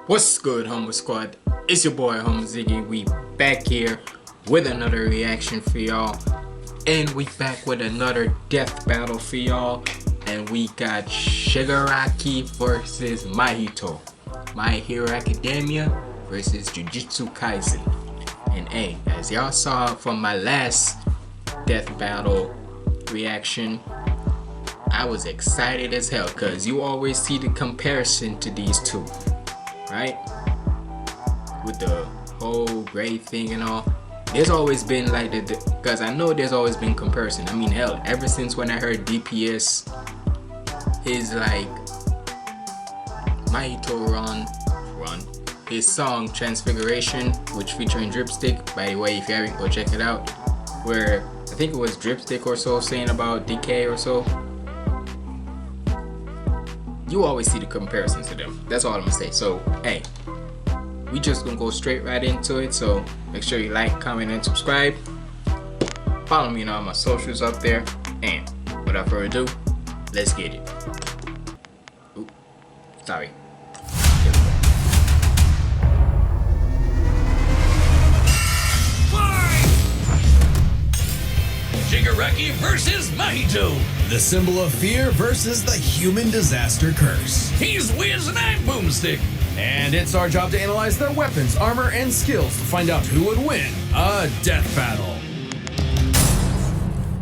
What's good, Humble Squad? It's your boy HumbleZiggy. We back here with another reaction for y'all, and we back with another death battle for y'all. And we got Shigaraki versus Mahito, My Hero Academia versus Jujutsu Kaisen. And hey, as y'all saw from my last death battle reaction, I was excited as hell because you always see the comparison to these two, right? With the whole grade thing and all, there's always been like because I know there's always been comparison. I mean, hell, ever since when I heard DPS, his like Mahito run his song Transfiguration, which featuring Dripstick. By the way, if you haven't, go check it out. Where I think it was Dripstick or so saying about DK or so. You always see the comparisons to them. That's all I'm gonna say. So hey, we just gonna go straight right into it. So make sure you like, comment, and subscribe. Follow me on all my socials up there. And without further ado, let's get it. Ooh, sorry. Shigaraki versus Mahito. The symbol of fear versus the human disaster curse. He's Wiz and I'm Boomstick. And it's our job to analyze their weapons, armor, and skills to find out who would win a death battle.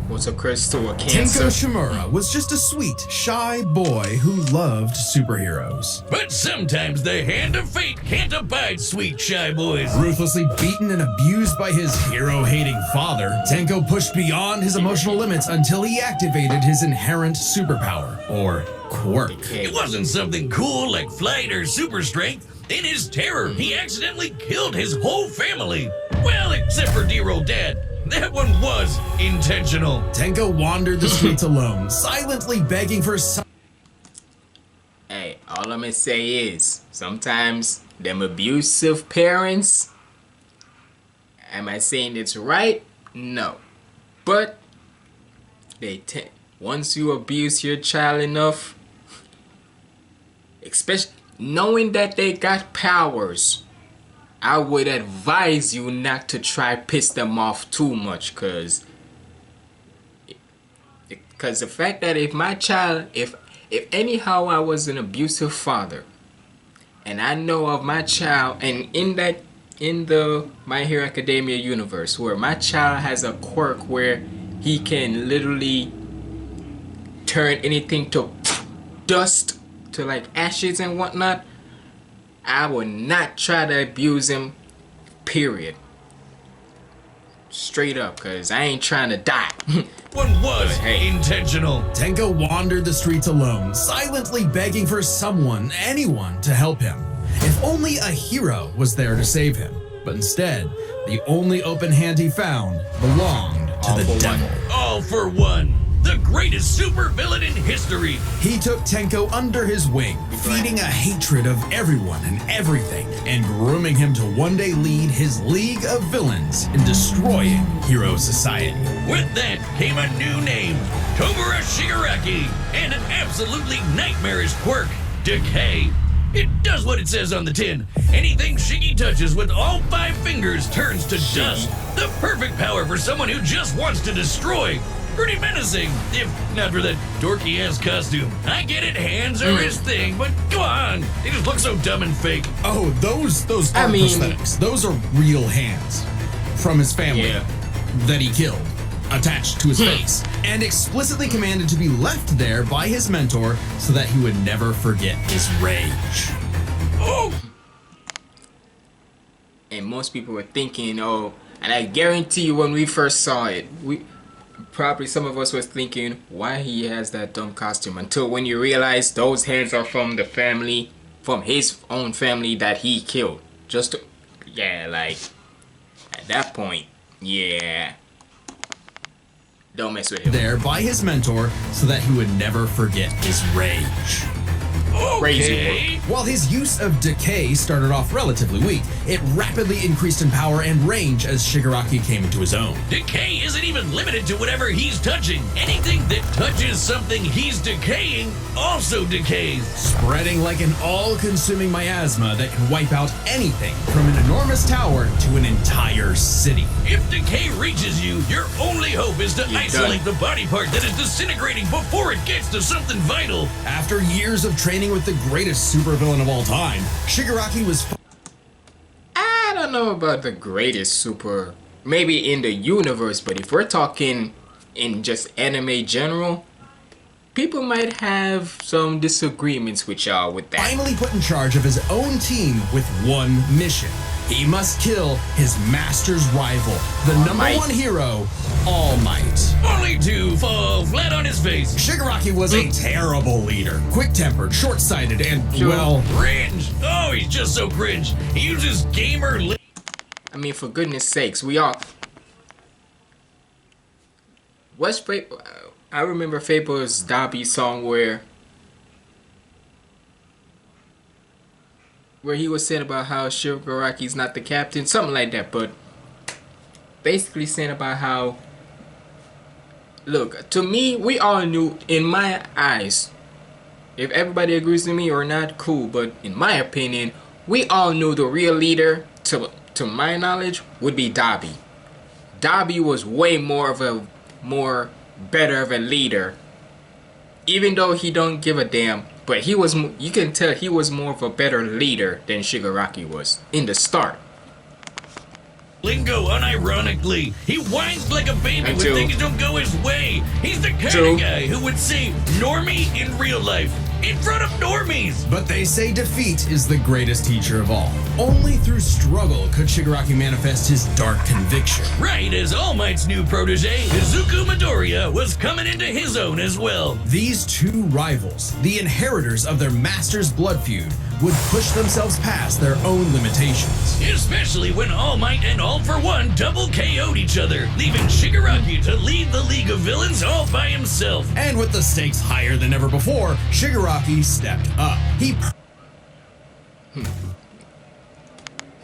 What's up, Chris? To a Cancer. Tenko Shimura was just a sweet, shy boy who loved superheroes. But sometimes the hand of fate can't abide sweet shy boys. Ruthlessly beaten and abused by his hero-hating father, Tenko pushed beyond his emotional limits until he activated his inherent superpower, or quirk. It wasn't something cool like flight or super strength. In his terror, he accidentally killed his whole family. Well, except for dear old dad. That one was intentional. Tenko wandered the streets alone, silently begging for some. Hey, all I'm gonna say is, sometimes them abusive parents, am I saying it's right? No. But once you abuse your child enough, especially knowing that they got powers, I would advise you not to try piss them off too much, cause the fact that if my child, if anyhow I was an abusive father, and I know of my child, and in the My Hero Academia universe, where my child has a quirk where he can literally turn anything to dust, to like ashes and whatnot, I will not try to abuse him, period. Straight up, cause I ain't trying to die. One was intentional. Tenko wandered the streets alone, silently begging for someone, anyone, to help him. If only a hero was there to save him. But instead, the only open hand he found belonged to the devil. All for one. The greatest supervillain in history. He took Tenko under his wing, feeding a hatred of everyone and everything, and grooming him to one day lead his league of villains in destroying hero society. With that came a new name, Tomura Shigaraki, and an absolutely nightmarish quirk, Decay. It does what it says on the tin. Anything Shiggy touches with all 5 fingers turns to dust. The perfect power for someone who just wants to destroy. Pretty menacing, if not for that dorky-ass costume. I get it, hands are his thing, but come on, they just look so dumb and fake. Oh, those aren't prosthetics. Those are real hands from his family that he killed, attached to his face, and explicitly commanded to be left there by his mentor so that he would never forget his rage. Oh! And most people were thinking, oh, and I guarantee you when we first saw it, probably some of us was thinking why he has that dumb costume, until when you realize those hands are from the family, from his own family that he killed. Like at that point, don't mess with him. There by his mentor so that he would never forget his rage. Crazy Okay. work. While his use of decay started off relatively weak, it rapidly increased in power and range as Shigaraki came into his own. Decay isn't even limited to whatever he's touching. Anything that touches something he's decaying also decays. Spreading like an all-consuming miasma that can wipe out anything from an enormous tower to an entire city. If decay reaches you, your only hope is to isolate the body part that is disintegrating before it gets to something vital. After years of training with the greatest supervillain of all time, Shigaraki was I don't know about the greatest super, maybe in the universe, but if we're talking in just anime general, people might have some disagreements with y'all with that. finally put in charge of his own team with one mission. He must kill his master's rival, the All number Might. one hero, All Might. Only to fall flat on his face. Shigaraki was a terrible leader, quick-tempered, short-sighted, and, Sure. well, Cringe. Oh, he's just so cringe. He uses gamer I mean, for goodness sakes, we all. What's I remember Faber's Dobby song where he was saying about how Shigaraki's not the captain, something like that, but basically saying about how, look, to me, we all knew, in my eyes, if everybody agrees with me or not, cool, but in my opinion, we all knew the real leader, to my knowledge, would be Dobby. Dobby was way better of a leader, even though he don't give a damn. But he was, you can tell he was more of a better leader than Shigaraki was in the start. lingo unironically. He whines like a baby when True. things don't go his way. He's the kind True. of guy who would say normie in real life in front of normies. but they say defeat is the greatest teacher of all. Only through struggle could Shigaraki manifest his dark conviction. Right as All Might's new protege, Izuku Midoriya, was coming into his own as well. These two rivals, the inheritors of their master's blood feud, would push themselves past their own limitations. Especially when All Might and All For One double KO'd each other, leaving Shigaraki to lead the League of Villains all by himself. And with the stakes higher than ever before, Shigaraki stepped up.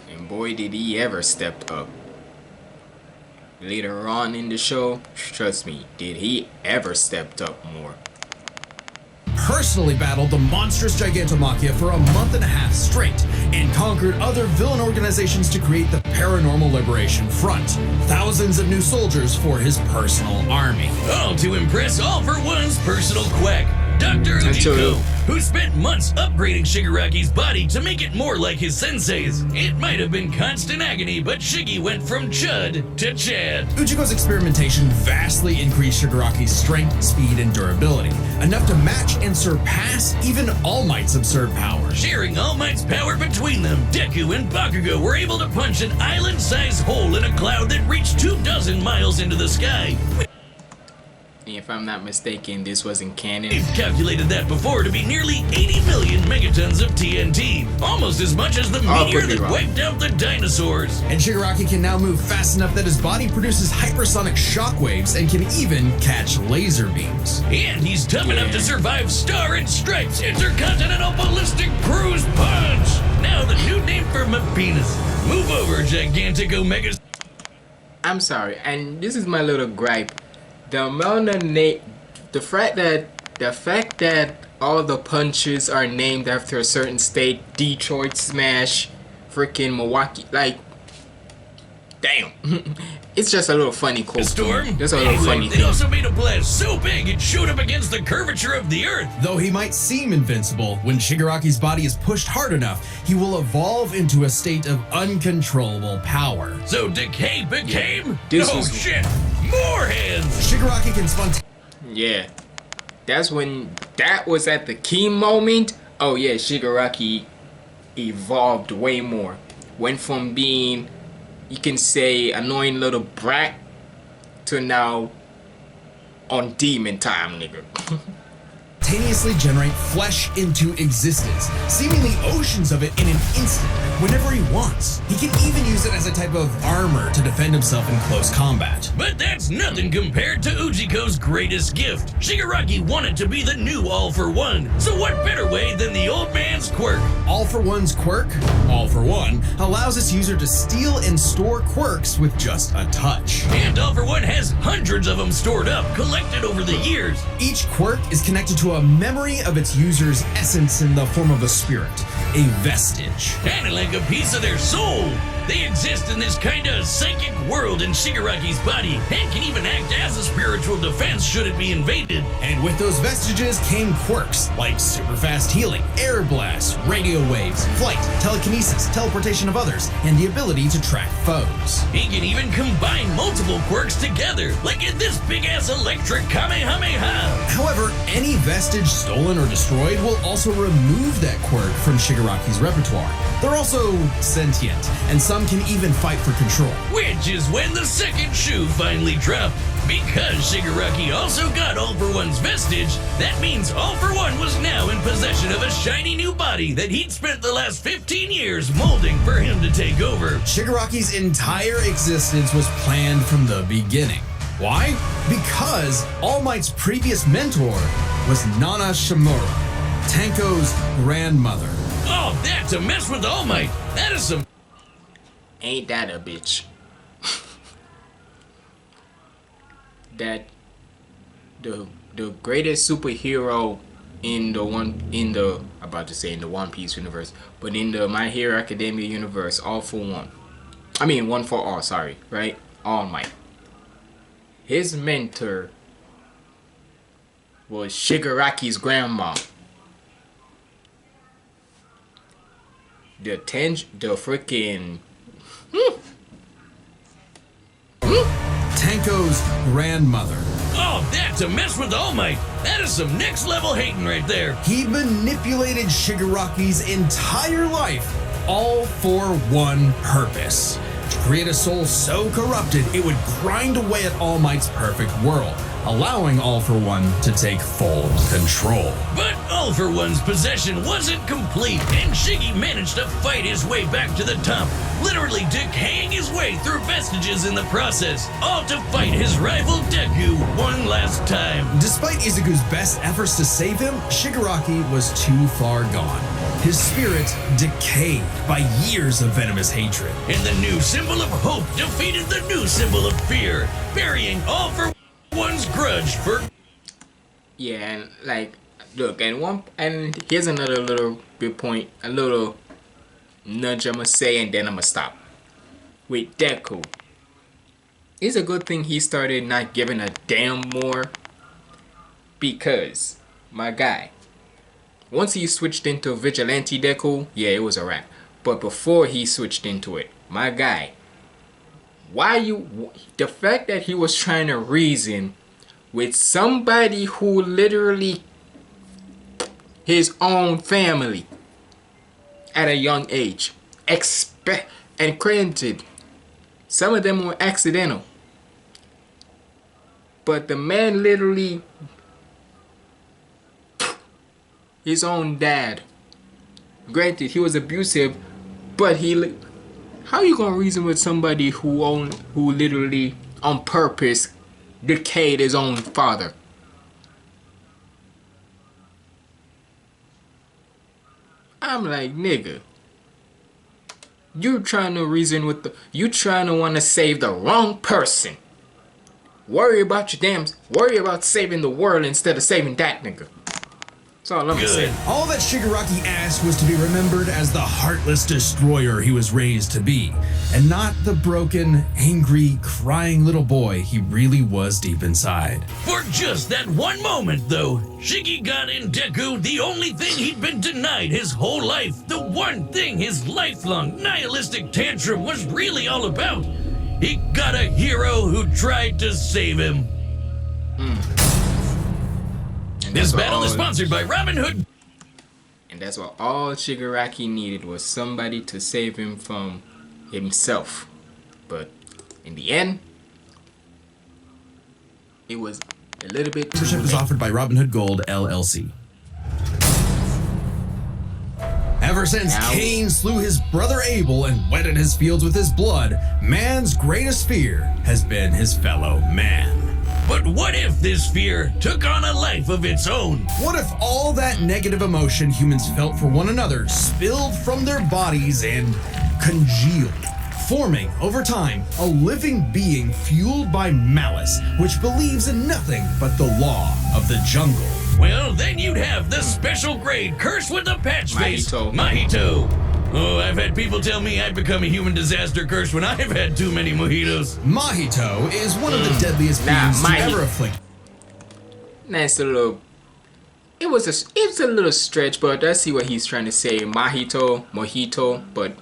And boy, did he ever step up. Later on in the show, trust me, did he ever stepped up more. Personally battled the monstrous Gigantomachia for a month and a half straight and conquered other villain organizations to create the Paranormal Liberation Front. Thousands of new soldiers for his personal army. All to impress All For One's personal quack, Dr. Uchiko, who spent months upgrading Shigaraki's body to make it more like his sensei's. It might have been constant agony, but Shiggy went from Chud to Chad. Uchiko's experimentation vastly increased Shigaraki's strength, speed, and durability, enough to match and surpass even All Might's absurd power. Sharing All Might's power between them, Deku and Bakugo were able to punch an island-sized hole in a cloud that reached 24 miles into the sky. If I'm not mistaken, this wasn't canon. We've calculated that before to be nearly 80 million megatons of TNT, almost as much as the meteor could be that wrong. wiped out the dinosaurs. And Shigaraki can now move fast enough that his body produces hypersonic shockwaves and can even catch laser beams. And he's tough enough to survive Star and Stripes Intercontinental Ballistic Cruise Punch. Now the new name for my penis. Move over, gigantic Omega. I'm sorry, and this is my little gripe. The amount of the fact that all the punches are named after a certain state, Detroit Smash, freaking Milwaukee, like, damn. It's just a little funny quote. Storm. Just a little funny They thing. also made a blast so big it showed up against the curvature of the Earth. Though he might seem invincible, when Shigaraki's body is pushed hard enough, he will evolve into a state of uncontrollable power. So Decay became. This oh was- shit! More hands. Shigaraki can spontaneously Yeah. That was at the key moment. Oh yeah, Shigaraki evolved way more. Went from being, you can say, annoying little brat to now on demon time, nigga. instantaneously generate flesh into existence, seemingly oceans of it in an instant, whenever he wants. He can even use it as a type of armor to defend himself in close combat. But that's nothing compared to Ujiko's greatest gift. Shigaraki wanted to be the new All for One, so what better way than the old man's quirk? All for One's quirk, All for One, allows its user to steal and store quirks with just a touch. And All for One has hundreds of them stored up, collected over the years. Each quirk is connected to a memory of its user's essence in the form of a spirit, a vestige. Kinda like a piece of their soul. They exist in this kinda psychic world in Shigaraki's body and can even act as a spiritual defense should it be invaded. And with those vestiges came quirks like super fast healing, air blast, radio waves, flight, telekinesis, teleportation of others, and the ability to track foes. He can even combine multiple quirks together, like in this big-ass electric Kamehameha. However, any vestige stolen or destroyed will also remove that quirk from Shigaraki's repertoire. They're also sentient, and some can even fight for control. Which is when the second shoe finally dropped. Because Shigaraki also got All for One's vestige, that means All for One was now in possession of a shiny new body that he'd spent the last 15 years molding for him to take over. Shigaraki's entire existence was planned from the beginning. Why? Because All Might's previous mentor was Nana Shimura, Tenko's grandmother. Oh, that to mess with All Might. That is some... Ain't that a bitch? That the greatest superhero in the One Piece universe, but in the My Hero Academia universe, All for One. I mean One for All, sorry, right? All Might. His mentor was Shigaraki's grandma. The freaking Tenko's grandmother. Oh, that to mess with All Might. That is some next level hating right there. He manipulated Shigaraki's entire life, all for one purpose: to create a soul so corrupted it would grind away at All Might's perfect world, allowing All for One to take full control. But All for One's possession wasn't complete, and Shiggy managed to fight his way back to the top, literally decaying his way through vestiges in the process, all to fight his rival Deku one last time. Despite Izuku's best efforts to save him, Shigaraki was too far gone. His spirit decayed by years of venomous hatred. And the new symbol of hope defeated the new symbol of fear, burying All for One's grudge for... Yeah, and like, look, and here's another little bit point, a little nudge I'ma say, and then I'ma stop. With Deku, it's a good thing he started not giving a damn more, because my guy, once he switched into Vigilante Deku, yeah, it was a wrap. But before he switched into it, my guy, the fact that he was trying to reason with somebody who literally his own family at a young age, and granted, some of them were accidental, but the man literally, his own dad, granted he was abusive, but how you gonna reason with somebody who literally on purpose decayed his own father? I'm like, nigga, you trying to reason with you trying to want to save the wrong person. Worry about saving the world instead of saving that nigga. That's all I'm gonna say. All that Shigaraki asked was to be remembered as the heartless destroyer he was raised to be, and not the broken, angry, crying little boy he really was deep inside. For just that one moment, though, Shiggy got in Deku the only thing he'd been denied his whole life, the one thing his lifelong nihilistic tantrum was really all about. He got a hero who tried to save him. This battle is sponsored by Robin Hood. And that's what all Shigaraki needed, was somebody to save him from himself. But in the end, it was a little bit too Membership is offered by Robin Hood Gold LLC. Ever since Ow. Cain slew his brother Abel and wetted his fields with his blood, man's greatest fear has been his fellow man. But what if this fear took on a life of its own? What if all that negative emotion humans felt for one another spilled from their bodies and congealed, forming, over time, a living being fueled by malice, which believes in nothing but the law of the jungle? Well, then you'd have the special grade curse with the patch face, Mahito. Mahito. Oh, I've had people tell me I've become a human disaster curse when I've had too many mojitos. Mahito is one of the deadliest Nah, beings to Mahito. ever afflict. That's a little. It was a little stretch, but I see what he's trying to say. Mojito, but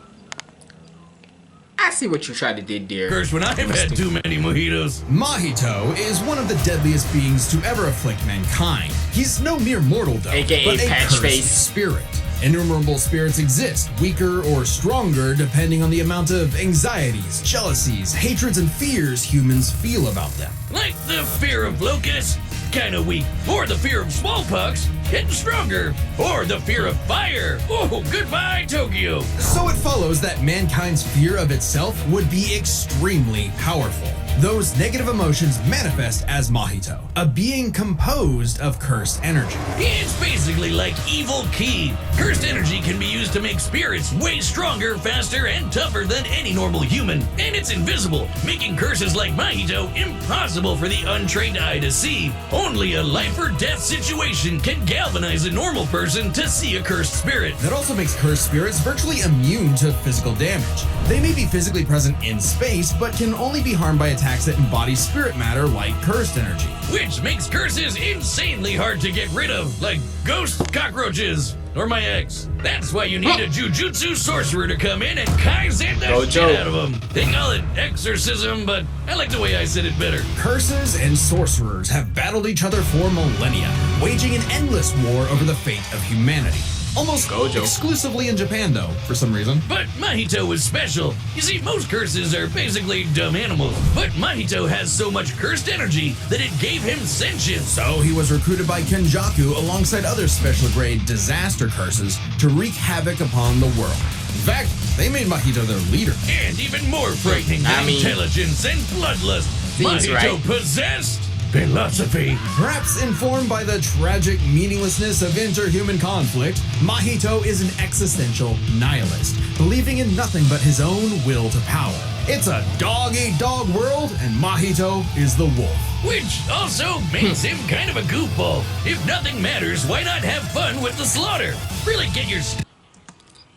I see what you tried to do there. Curse when I've had too many mojitos. Mahito is one of the deadliest beings to ever afflict mankind. He's no mere mortal, though, AKA but a patch cursed face. spirit. Innumerable spirits exist, weaker or stronger depending on the amount of anxieties, jealousies, hatreds, and fears humans feel about them. Like the fear of locusts, kinda weak. Or the fear of smallpox, getting stronger. Or the fear of fire. Oh, goodbye, Tokyo. So it follows that mankind's fear of itself would be extremely powerful. Those negative emotions manifest as Mahito, a being composed of cursed energy. It's basically like evil ki. Cursed energy can be used to make spirits way stronger, faster, and tougher than any normal human. And it's invisible, making curses like Mahito impossible for the untrained eye to see. Only a life or death situation can galvanize a normal person to see a cursed spirit. That also makes cursed spirits virtually immune to physical damage. They may be physically present in space, but can only be harmed by attacks that embody spirit matter like cursed energy. Which makes curses insanely hard to get rid of, like ghost cockroaches or my ex. That's why you need a jujutsu sorcerer to come in and kaizen that Gojo. shit out of them. They call it exorcism, but I like the way I said it better. Curses and sorcerers have battled each other for millennia, waging an endless war over the fate of humanity. Almost Gojo. exclusively in Japan, though, for some reason. But Mahito is special. You see, most curses are basically dumb animals. But Mahito has so much cursed energy that it gave him sentience. So he was recruited by Kenjaku alongside other special grade disaster curses to wreak havoc upon the world. In fact, they made Mahito their leader. And even more frightening I than mean, intelligence and bloodlust, seems Mahito right. possessed philosophy. Perhaps informed by the tragic meaninglessness of interhuman conflict, Mahito is an existential nihilist, believing in nothing but his own will to power. It's a dog-eat-dog world, and Mahito is the wolf. Which also makes him kind of a goofball. If nothing matters, why not have fun with the slaughter? Really get your...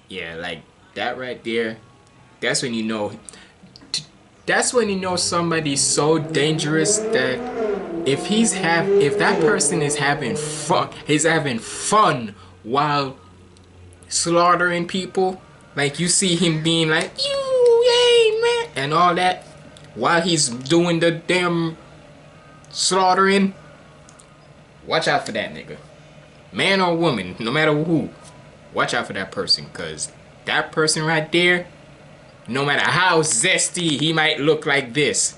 Yeah, like that right there. That's when you know. That's when you know somebody's so dangerous that if that person is having fun while slaughtering people, like you see him being like yay man and all that while he's doing the damn slaughtering. Watch out for that nigga, man or woman, no matter who. Watch out for that person, cause that person right there, no matter how zesty he might look like this,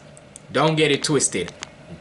don't get it twisted.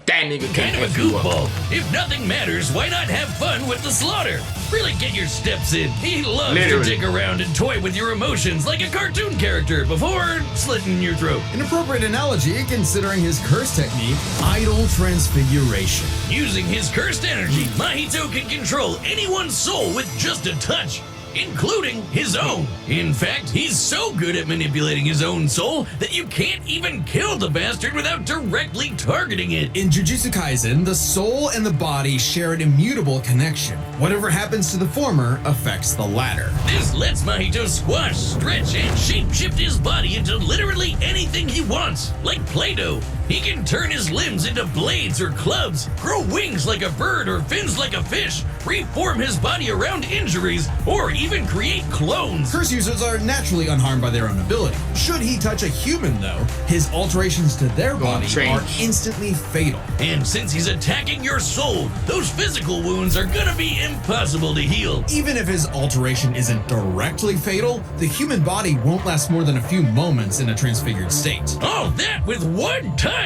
That nigga Kind can of a F you up. goofball. If nothing matters, why not have fun with the slaughter? Really get your steps in. He loves Literally. to dig around and toy with your emotions like a cartoon character before slitting your throat. An appropriate analogy considering his curse technique, idle transfiguration. Using his cursed energy, Mahito can control anyone's soul with just a touch, including his own. In fact, he's so good at manipulating his own soul that you can't even kill the bastard without directly targeting it. In Jujutsu Kaisen, the soul and the body share an immutable connection. Whatever happens to the former affects the latter. This lets Mahito squash, stretch, and shape-shift his body into literally anything he wants. Like Play-Doh, he can turn his limbs into blades or clubs, grow wings like a bird or fins like a fish, reform his body around injuries, or even create clones. Curse users are naturally unharmed by their own ability. Should he touch a human, though, his alterations to their body train. are instantly fatal. And since he's attacking your soul, those physical wounds are gonna be impossible to heal. Even if his alteration isn't directly fatal, the human body won't last more than a few moments in a transfigured state. All that with one touch.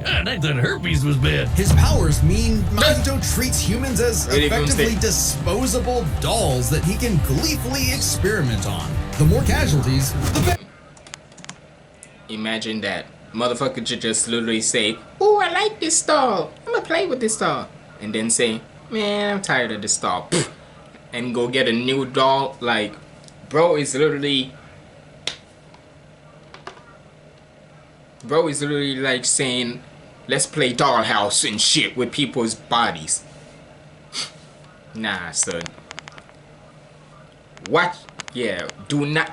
God, I thought herpes was bad. His powers mean Mahito treats humans as Really effectively doomsday. disposable dolls that he can gleefully experiment on. The more casualties, the better. Imagine that. Motherfucker should just literally say, "Oh, I like this doll. I'm gonna play with this doll." And then say, "Man, I'm tired of this doll." And go get a new doll. Like, bro is literally like saying, "Let's play dollhouse and shit with people's bodies." Nah, son. What? Yeah, do not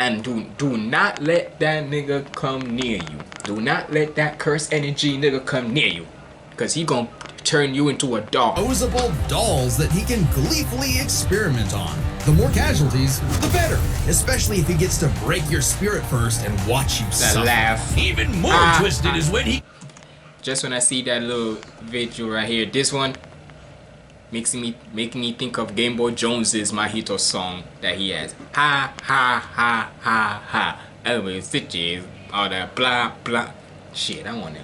let that nigga come near you. Do not let that cursed energy nigga come near you, cause he gonna turn you into a doll. Disposable dolls that he can gleefully experiment on. The more casualties, the better. Especially if he gets to break your spirit first and watch you That suffer. laugh. Even more twisted is when he... Just when I see that little video right here, this one making me think of Game Boy Jones's Mahito song that he has. Ha ha ha ha ha. Over stitches, all that blah blah. Shit, I wanna.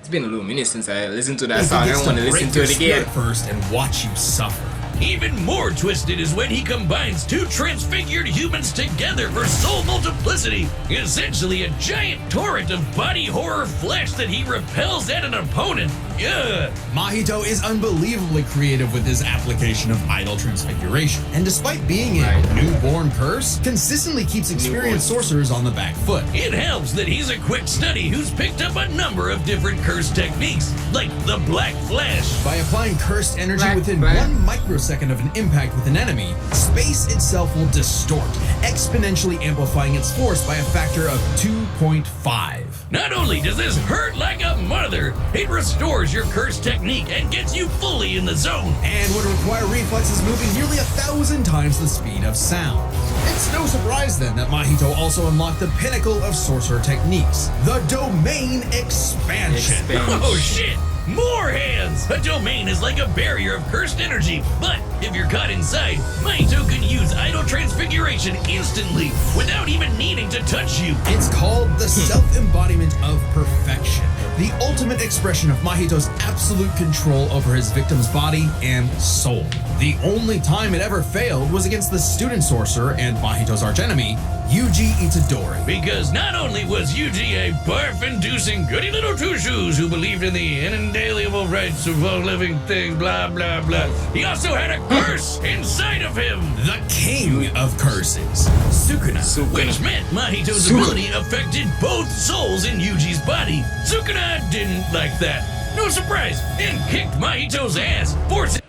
It's been a little minute since I listened to that song. I want to listen to it again. First and watch you suffer. Even more twisted is when he combines two transfigured humans together for soul multiplicity. Essentially a giant torrent of body horror flesh that he repels at an opponent. Yeah. Mahito is unbelievably creative with his application of idol transfiguration, and despite being a newborn curse, consistently keeps experienced sorcerers on the back foot. It helps that he's a quick study who's picked up a number of different curse techniques, like the Black Flash. By applying cursed energy within 1 microsecond of an impact with an enemy, space itself will distort, exponentially amplifying its force by a factor of 2.5. Not only does this hurt like a mother, it restores your curse technique and gets you fully in the zone. And would require reflexes moving nearly 1,000 times the speed of sound. It's no surprise then that Mahito also unlocked the pinnacle of sorcerer techniques, the domain expansion. Oh shit! More hands! A domain is like a barrier of cursed energy, but if you're caught inside, Mahito can use idol transfiguration instantly without even needing to touch you. It's called the self-embodiment of perfection, the ultimate expression of Mahito's absolute control over his victim's body and soul. The only time it ever failed was against the student sorcerer and Mahito's archenemy, Yuji Itadori. Because not only was Yuji a barf-inducing goody little two-shoes who believed in the inalienable rights of all living things, blah, blah, blah, he also had a curse inside of him. The king of curses, Sukuna. Which meant Mahito's ability affected both souls in Yuji's body. Sukuna didn't like that. No surprise, and kicked Mahito's ass, forcing...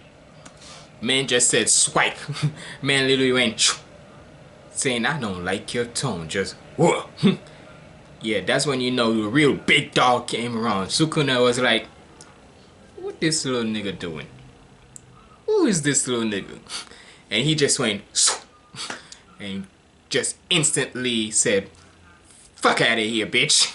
Man just said swipe. Man literally went shoo, saying, "I don't like your tone." Just whoa. Yeah, that's when you know the real big dog came around. Sukuna was like, "What this little nigga doing? Who is this little nigga?" And he just went shoo, and just instantly said, "Fuck out of here, bitch."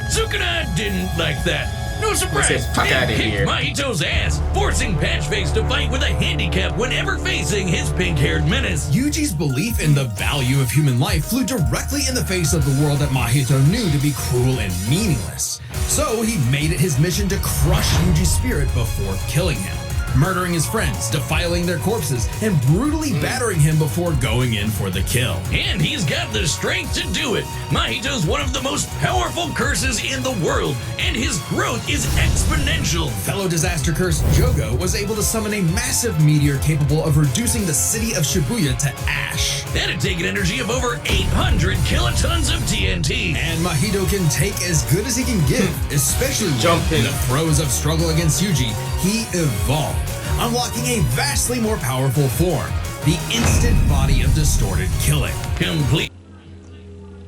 Sukuna didn't like that. No surprise, He said, "Fuck outta kicked here." Mahito's ass, forcing Patchface to fight with a handicap whenever facing his pink-haired menace. Yuji's belief in the value of human life flew directly in the face of the world that Mahito knew to be cruel and meaningless. So he made it his mission to crush Yuji's spirit before killing him, murdering his friends, defiling their corpses, and brutally battering him before going in for the kill. And he's got the strength to do it. Mahito's one of the most powerful curses in the world, and his growth is exponential. Fellow disaster curse Jogo was able to summon a massive meteor capable of reducing the city of Shibuya to ash. That'd take an energy of over 800 kilotons of TNT. And Mahito can take as good as he can give, especially Jump in in. the throes of struggle against Yuji. He evolved, unlocking a vastly more powerful form, the instant body of distorted killing. Complete.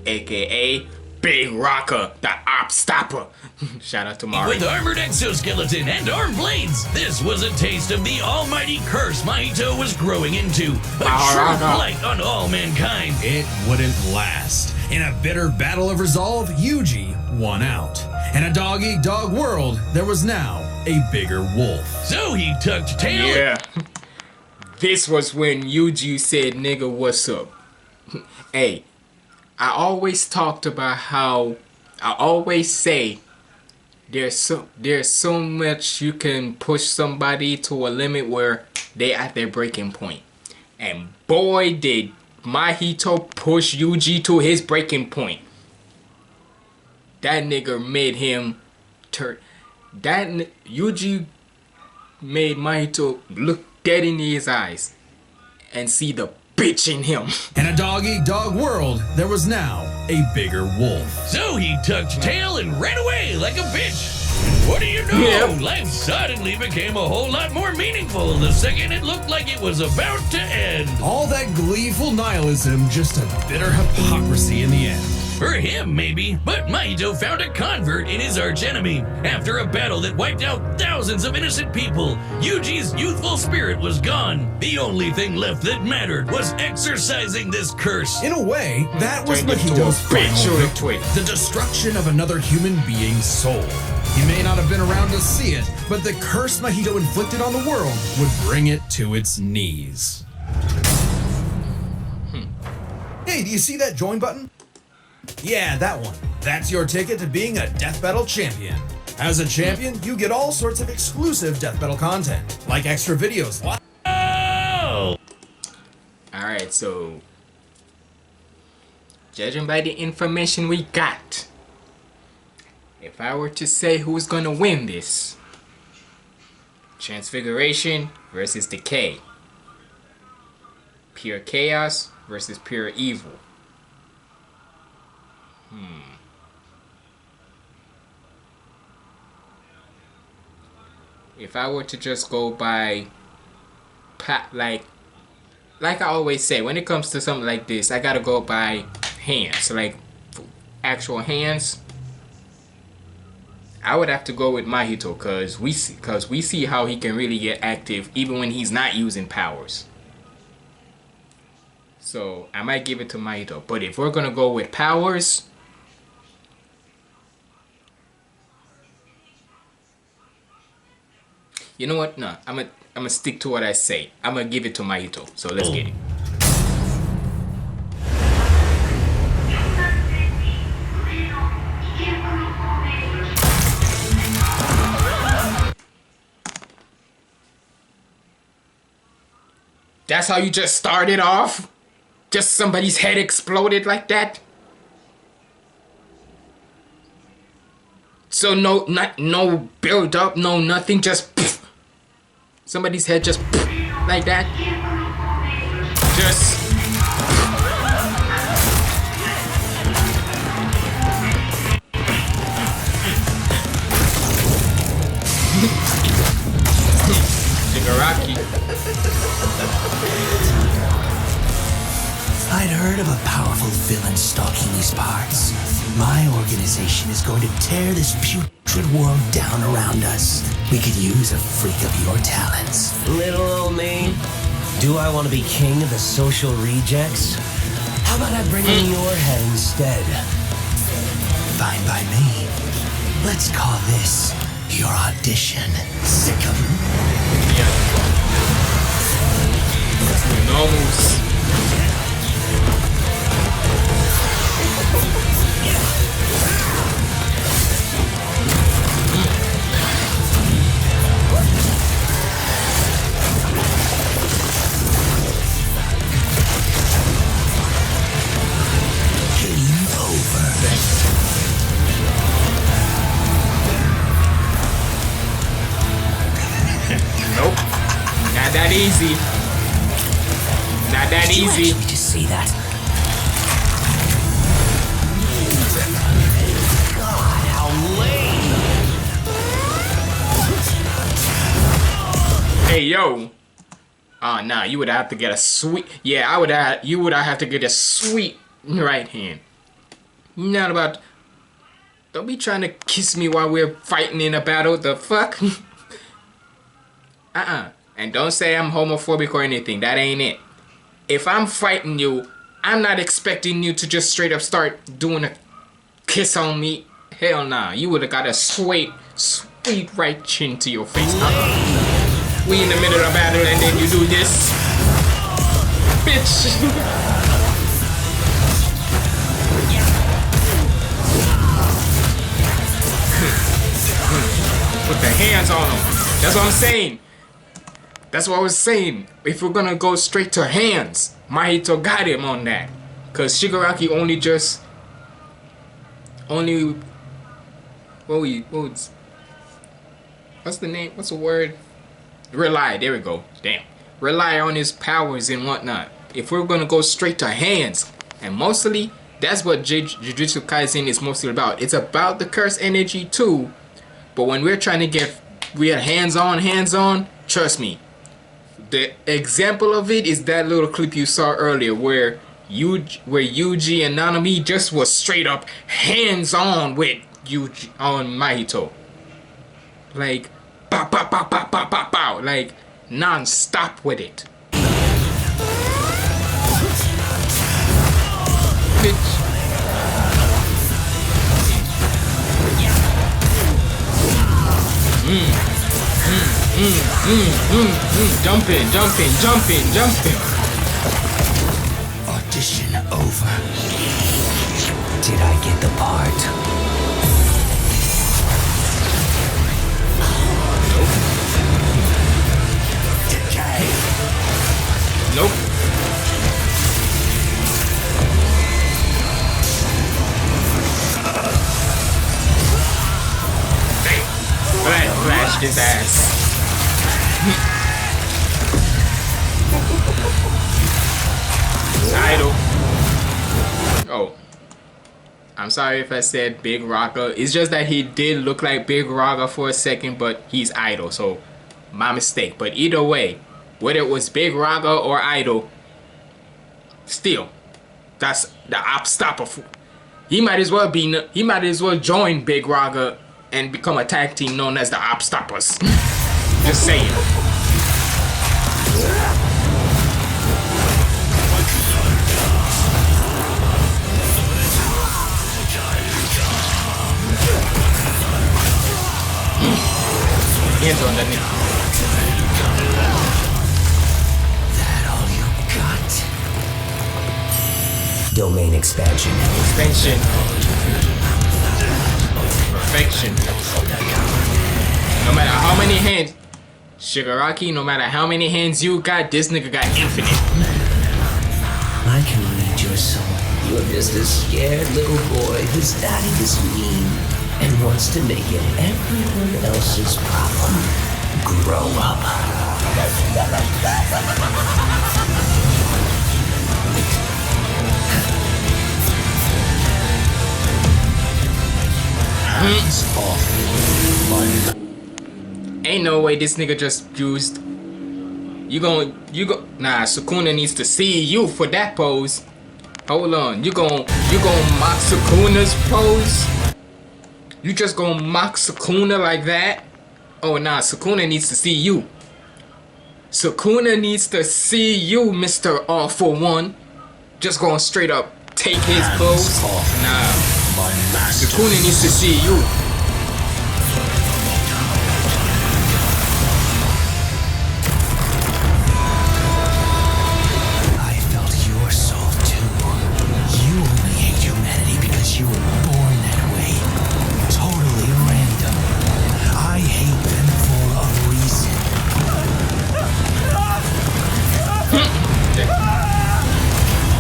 AKA Big Rocker, the Op Stopper. Shout out to Mario. With armored exoskeleton and arm blades, this was a taste of the almighty curse Mahito was growing into. A true blight on all mankind. It wouldn't last. In a bitter battle of resolve, Yuji won out. In a dog-eat-dog world, there was now a bigger wolf. So he tucked tail. Yeah. This was when Yuji said, "Nigga, what's up?" Hey, I always talked about how I always say there's so much you can push somebody to a limit where they at their breaking point. And boy, did Mahito push Yuji to his breaking point. That nigga made him turn. Yuji made Mahito look dead in his eyes and see the bitch in him. In a dog-eat-dog world, there was now a bigger wolf. So he tucked tail and ran away like a bitch. What do you know? Yep. Life suddenly became a whole lot more meaningful the second it looked like it was about to end. All that gleeful nihilism, just a bitter hypocrisy in the end. For him, maybe, but Mahito found a convert in his archenemy. After a battle that wiped out thousands of innocent people, Yuji's youthful spirit was gone. The only thing left that mattered was exorcising this curse. In a way, that was Turned into Mahito's a bitch final or a victory. twig. The destruction of another human being's soul. He may not have been around to see it, but the curse Mahito inflicted on the world would bring it to its knees. Hey, do you see that join button? Yeah, that one. That's your ticket to being a Death Battle champion. As a champion, you get all sorts of exclusive Death Battle content, like extra videos. Oh! Alright, so judging by the information we got, if I were to say who's gonna win this, Transfiguration versus Decay, Pure Chaos versus Pure Evil. If I were to just go by like I always say, when it comes to something like this, I gotta go by hands, like actual hands. I would have to go with Mahito because we see how he can really get active even when he's not using powers. So I might give it to Mahito. But if we're gonna go with powers, you know what? No, I'm gonna stick to what I say. I'm gonna give it to Mahito. So let's get it. That's how you just started off? Just somebody's head exploded like that? So no build up, no nothing, just pff. Somebody's head just pff, like that. Just Shigaraki. I'd heard of a powerful villain stalking these parts. My organization is going to tear this putrid world down around us. We could use a freak of your talents. Little old me. Do I want to be king of the social rejects? How about I bring in your head instead? Fine by me. Let's call this your audition. Sick of Normals. Nope. Not that easy. Not that Did you easy. actually just see that? God, how lame! Hey yo. Oh nah, you would have to get a sweet. Yeah, you would have to get a sweet right hand. Not about. Don't be trying to kiss me while we're fighting in a battle. The fuck? And don't say I'm homophobic or anything. That ain't it. If I'm fighting you, I'm not expecting you to just straight up start doing a kiss on me. Hell nah. You would have got a sweet right chin to your face. We in the middle of battle and then you do this. Bitch. on him. That's what I'm saying. That's what I was saying. If we're gonna go straight to hands, Mahito got him on that. Cause Shigaraki what's the name? What's the word? Rely. There we go. Damn. Rely on his powers and whatnot. If we're gonna go straight to hands, and mostly that's what Jujutsu Kaisen is mostly about. It's about the curse energy too, but when we're trying to get real hands-on, trust me. The example of it is that little clip you saw earlier where Yuji and Nanami just was straight up hands-on with Yuji on Mahito. Like, pow, pow, pow, pow, pow, pow, pow. Like, non-stop with it. Bitch. Jumping. Audition over. Did I get the part? Decay. Nope. Flashed his ass. Idol. Oh, I'm sorry if I said Big Rocker. It's just that he did look like Big Rocker for a second, but he's Idol, so my mistake. But either way, whether it was Big Rocker or Idol, still, that's the op stopper. He might as well join Big Rocker and become a tag team known as the Op Stoppers. Just saying. Hands on that nigga. That all you got? Domain expansion. Perfection. No matter how many hands, Shigaraki, no matter how many hands you got, this nigga got infinite. I can read your soul. You're just a scared little boy whose daddy is mean and wants to make it everyone else's problem. Grow up. Ain't no way this nigga just used. Nah, Sukuna needs to see you for that pose. Hold on, you gon' mock Sukuna's pose? You just gonna mock Sukuna like that? Oh nah, Sukuna needs to see you. Sukuna needs to see you, Mr. All for One. Just gonna straight up take his pose? Nah. Sukuna needs to see you. I felt your soul too. You only hate humanity because you were born that way. Totally random. I hate them for a reason.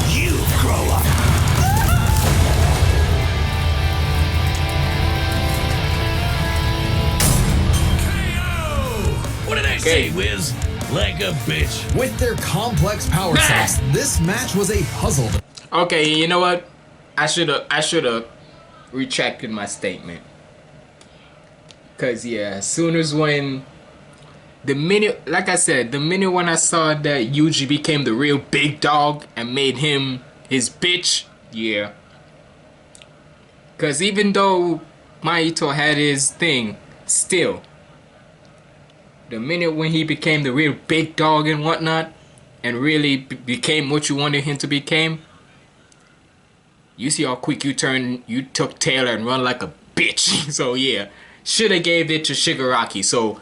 You grow up. What did I say, Wiz? Like a bitch. With their complex power sets, this match was a puzzle. Okay, you know what? I should've retracted my statement. Cause yeah, as soon as when the minute when I saw that Yuji became the real big dog and made him his bitch, yeah. Cause even though Mahito had his thing, still, the minute when he became the real big dog and whatnot, and really became what you wanted him to become, you see how quick you took Taylor and run like a bitch. So yeah, shoulda gave it to Shigaraki. So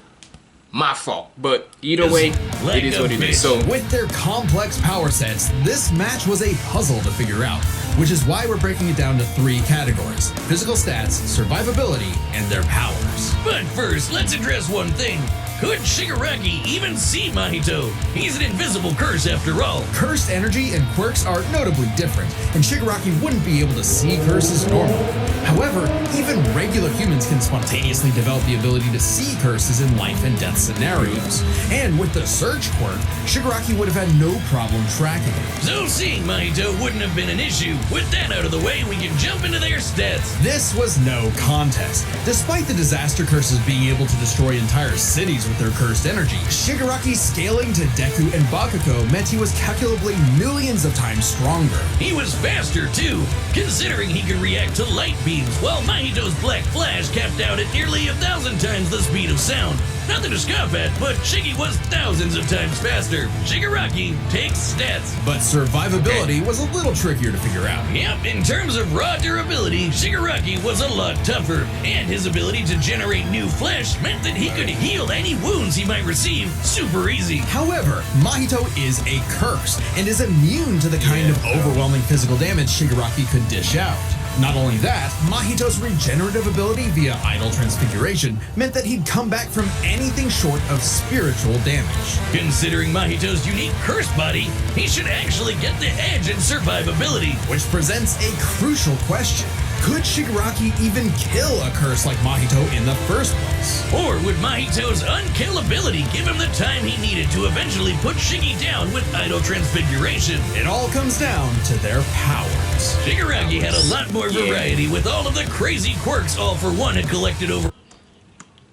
my fault. But either way, it is what it is. So with their complex power sets, this match was a puzzle to figure out, which is why we're breaking it down to 3 categories: physical stats, survivability, and their powers. But first, let's address one thing. Could Shigaraki even see Mahito? He's an invisible curse after all. Cursed energy and quirks are notably different, and Shigaraki wouldn't be able to see curses normally. However, even regular humans can spontaneously develop the ability to see curses in life and death scenarios. And with the Surge quirk, Shigaraki would have had no problem tracking it. So seeing Mahito wouldn't have been an issue. With that out of the way, we can jump into their stats. This was no contest. Despite the disaster curses being able to destroy entire cities with their cursed energy, Shigaraki scaling to Deku and Bakugo meant he was calculably millions of times stronger. He was faster too, considering he could react to light beams, while Mahito's Black Flash capped out at nearly 1,000 times the speed of sound. Nothing to scoff at, but Shiggy was thousands of times faster. Shigaraki takes stats. But survivability was a little trickier to figure out. Yep, in terms of raw durability, Shigaraki was a lot tougher, and his ability to generate new flesh meant that he could heal any wounds he might receive super easy. However, Mahito is a curse and is immune to the kind of overwhelming physical damage Shigaraki could dish out. Not only that, Mahito's regenerative ability via idle transfiguration meant that he'd come back from anything short of spiritual damage. Considering Mahito's unique curse body, he should actually get the edge in survivability. Which presents a crucial question. Could Shigaraki even kill a curse like Mahito in the first place? Or would Mahito's unkillability give him the time he needed to eventually put Shiggy down with idle transfiguration? It all comes down to their powers. Shigaraki had a lot more variety with all of the crazy quirks All For One had collected over.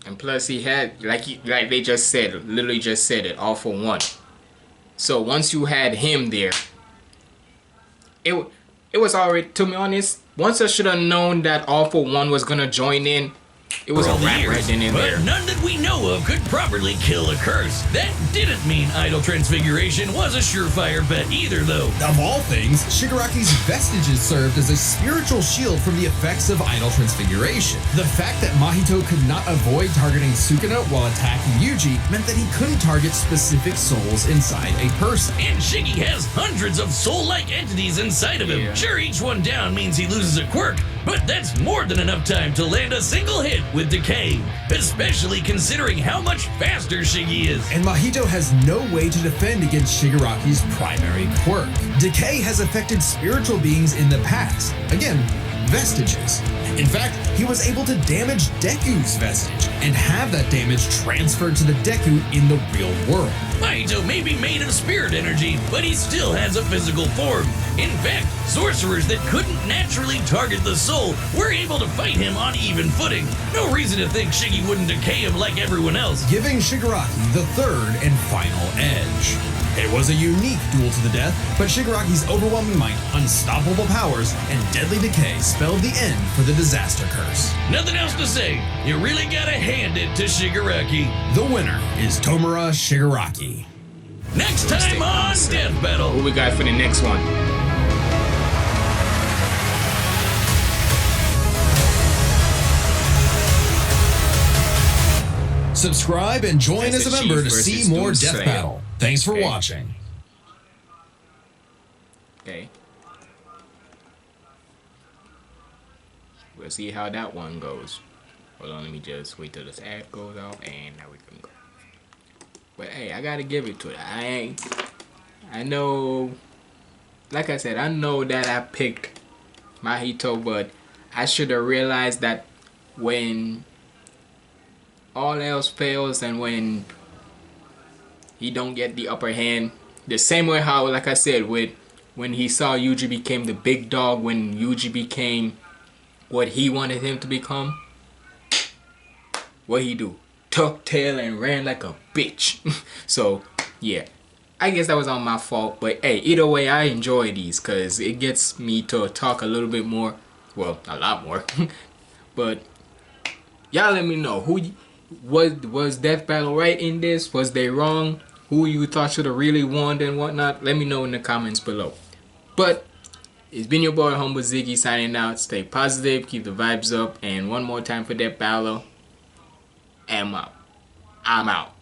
And plus he had, like they just said, literally just said it, All For One. So once you had him there, it was already, to be honest, once I should have known that All For One was gonna join in, it was a wrap right then and there. But none that we know of could properly kill a curse. That didn't mean idle transfiguration was a surefire bet either, though. Of all things, Shigaraki's vestiges served as a spiritual shield from the effects of idle transfiguration. The fact that Mahito could not avoid targeting Sukuna while attacking Yuji meant that he couldn't target specific souls inside a person. And Shiggy has hundreds of soul-like entities inside of him. Yeah. Sure, each one down means he loses a quirk, but that's more than enough time to land a single hit with Decay, especially considering how much faster Shiggy is. And Mahito has no way to defend against Shigaraki's primary quirk. Decay has affected spiritual beings in the past. Again, vestiges. In fact, he was able to damage Deku's vestige and have that damage transferred to the Deku in the real world. Mahito may be made of spirit energy, but he still has a physical form. In fact, sorcerers that couldn't naturally target the soul were able to fight him on even footing. No reason to think Shiggy wouldn't decay him like everyone else. Giving Shigaraki the third and final edge. It was a unique duel to the death, but Shigaraki's overwhelming might, unstoppable powers, and deadly decay spelled the end for the disaster curse. Nothing else to say. You really gotta hand it to Shigaraki. The winner is Tomura Shigaraki. Next time on Death Battle. Who we got for the next one? Subscribe and join That's as a the member Chief to see versus more Doom Death Slayer. Battle. Thanks for Okay. watching. Okay. We'll see how that one goes. Hold on, let me just wait till this ad goes off, and now we can go. But hey, I gotta give it to it. I know, like I said, I know that I picked Mahito, but I should have realized that when all else fails and when he don't get the upper hand, the same way how, like I said, with when he saw Yuji became the big dog, when Yuji became what he wanted him to become, what he do? Tucked tail and ran like a bitch. So yeah, I guess that was all my fault, but hey, either way, I enjoy these because it gets me to talk a little bit more, well, a lot more. But y'all let me know, who was Death Battle right in this? Was they wrong? Who you thought should have really won and whatnot? Let me know in the comments below. But it's been your boy HumbleZiggy signing out. Stay positive, keep the vibes up, and one more time for Death Battle, I'm out.